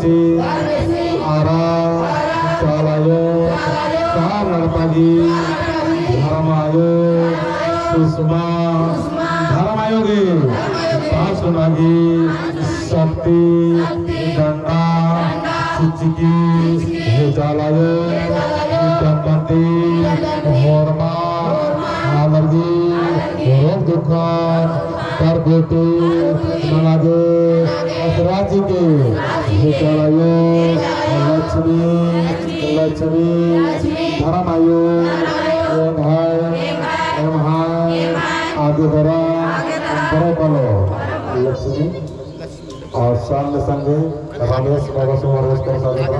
Garmesi Ara Calayo Sanar Pagi Dharmayo Susma Dharmayogi Pasunagi Sakti Danda Suciki Hejalayo Dampanti Horma Alargi Rok Dukhan Kargotu Manage Asrajiki Hejalayo Lakshmi Dharmayo Emhai Adivara Parapalo Lakshmi और सामने संगे रमेश बाबा सुमरेश कर सकता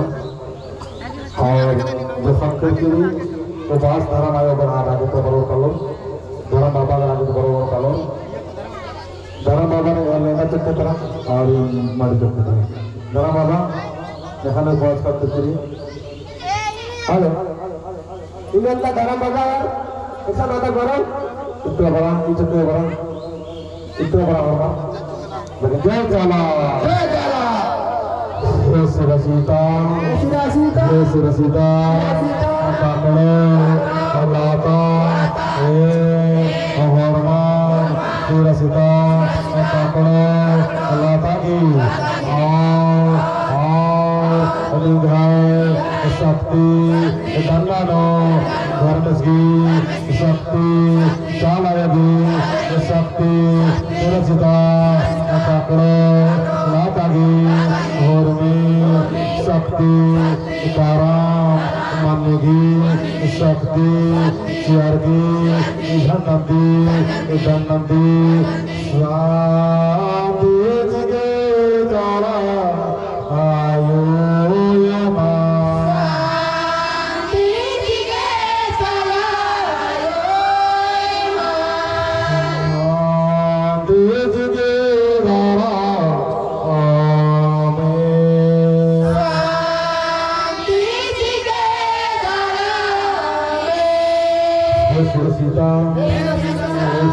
और जो संस्कृति वो बास धर्म आयोग बना तो बरो कलो धर्म बाबा राजू तो बरो कलो धर्म बाबा ने लेना चक्कर तरह और मार चक्कर तरह धर्म बाबा यहाँ ने बास करते चली हेलो ini adalah धर्म बाबा ऐसा बात करो इतना बड़ा orang Jai Jala Surasita Kakale Alata Horma Surasita Kakale Alata Ki Adhigay Sakti Dannano Dharmasgi Sakti Chalayagi Sakti Surasita Kakale Latagi Hormi Sakti Karam Manigi Sakti Siargi Dhananti Swati Jige Jala Ayo Yama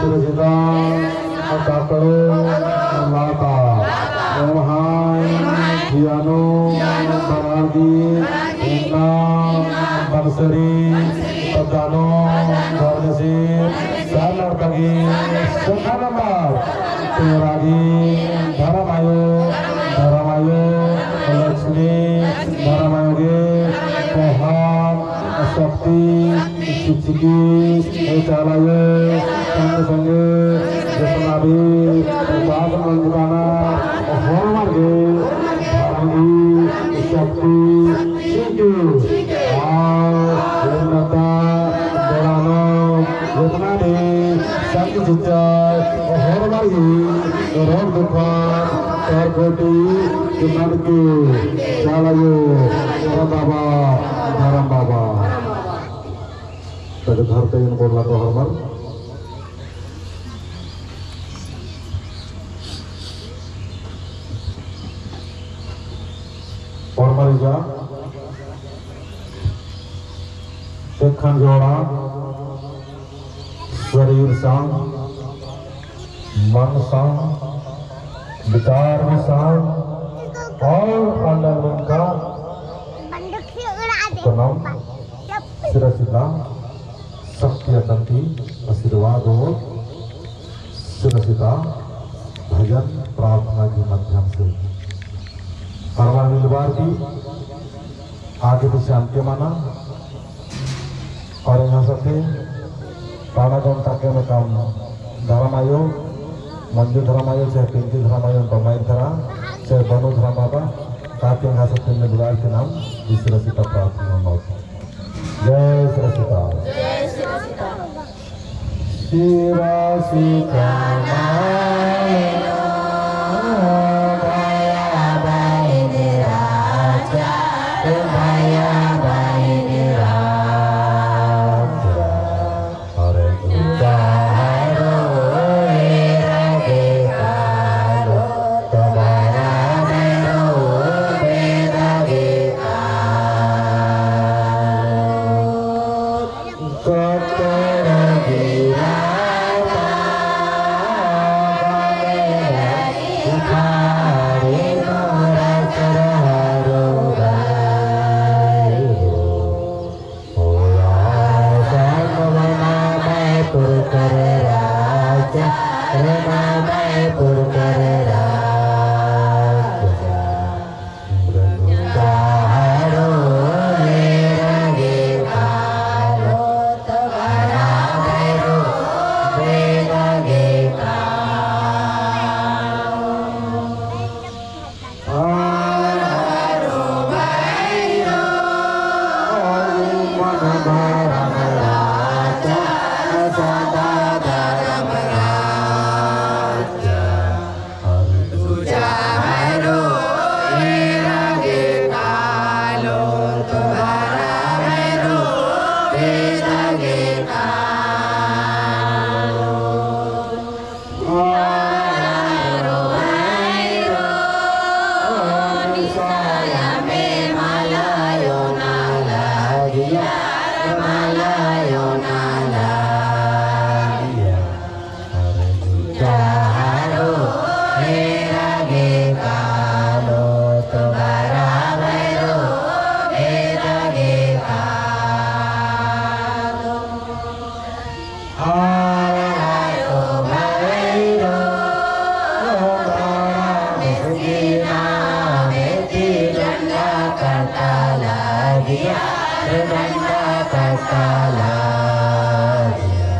Surasita Kakale Lata Emhai Diano Baragi Inna Bansari Tadano Garmesi Sanar Pagi Sekhanamar Teragi Dharmayo Lakshmi Dharmayogi Poham Sakti Suciki Ecalayo Sange Jasanabi Bapak Anggana Hormarge Dharmagi Sakti Suci Lenata Dorano Jasanabi Sakti Jujai Hormarge Rok Dukhan Kargoti Jasanabi Calayo Dharam Baba Tajuk harta yang korlato hormat Hormariza Sekhan Jora Swarir Sang Man Sang Bitar Sang और अंदर उनका नाम सिरसिला सत्य तंती आशीर्वाद और सिरसिता भजन प्रार्थना के माध्यम से हरवान मिलवार की आगे पीछे अंत्य माना और यहाँ से पाना जन ताके में काम धर्मायो मंजू धर्मायो चाहे पिंकी धर्मायो टमाई धरा चाहे बनो धर्माबा ताके यहाँ से मिलवार के नाम सिरसिता प्रार्थना होता जय सिरसिता सिरसिता नामे तिरंगा करता लागिया डंडा करता लागिया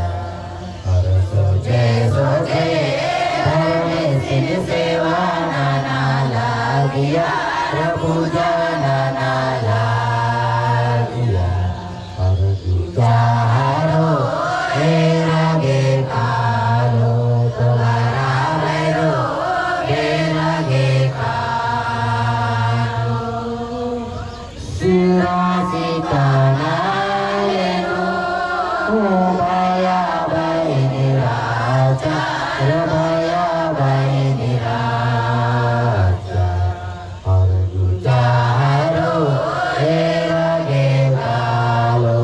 हर सोचे धर्म सिंह सेवा नाना लागिया प्रभु जाना ना लागिया हर चारो लगे कालो तुम्हारा भैरो लगे कालो सिरा सीता नायनो माया बहिनी राजा माया बहिनी राजा हर चारो लगे कालो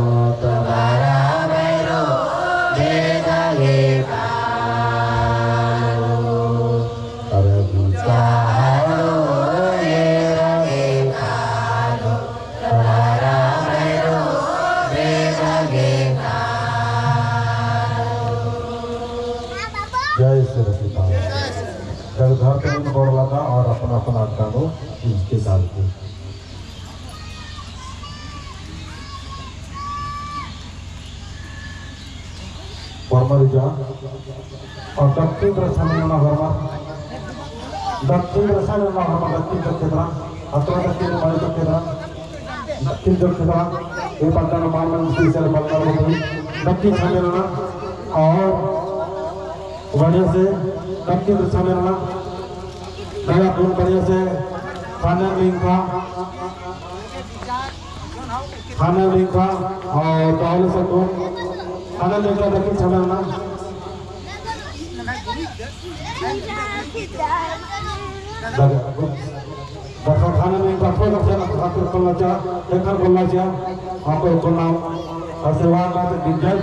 तुम्हारा भैरो लगे कालो हर चारो लगे कालो तुम्हारा भैरो लगे जय श्री सीता जब घर पे बोल लगा और अपना अपना अड्डा को इसके डाल के जा और दक्षिण दर्शन दक्षिण दर्शन दक्षिण क्षेत्र अथवा दक्षिण माली क्षेत्र दक्षिण क्षेत्र ये पट्टन मामन स्पेशल पट्टन दक्षिण छामेलना और बढ़िया से दक्षिण छामेलना नया पूर्ण बढ़िया से खाना लिंका और ताले से कौन खाना लिंका दक्षिण छामेलना खाने में काफी आपको नाम आशीर्वाद जय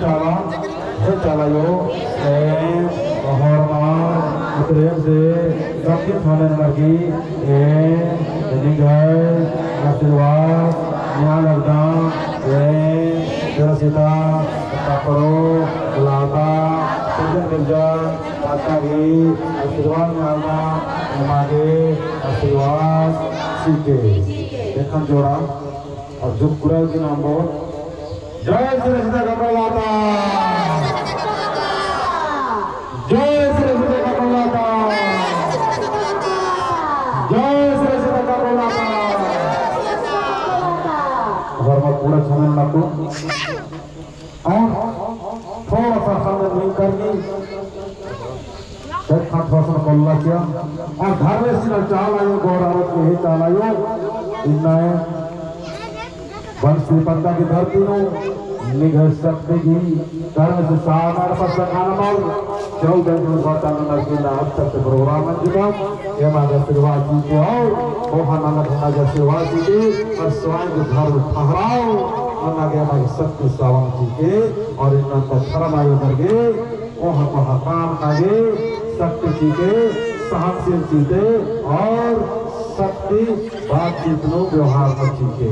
चाला यो प्रेम से सबके खाने लगी आशीर्वाद यहाँ लगता सीता करो बुलाता आशीर्वाद मांगे आशीर्वाद सीखे देखन जोड़ा और जुगुरा की नाम बोल जय श्री सीता कमलाता जय श्री सीता कमलाता जय श्री सीता कमलाता घर में पूरा छानन लगो और थोड़ा सा सामने लिंक करके और घर में सिर्फ चाल आयो गौरव के ही चाल आयो इन्हें वंशी पंदा की धरती नो निगह सकते की घर में से सामार पर सखाना माल चौल दिन घटा नंबर की लाभ तक प्रोग्राम जीता ये मांगे आशीर्वाद जी के और मोहन नाना आशीर्वाद जी के और स्वयं धर्म ठहराओ मांगे हमारी शक्ति सावन जी के और इन्हें पर धर्म आयो करके वहाँ काम आगे शक्ति जी के सहनशील जी के और शक्ति बातचीत नो व्यवहार में जी के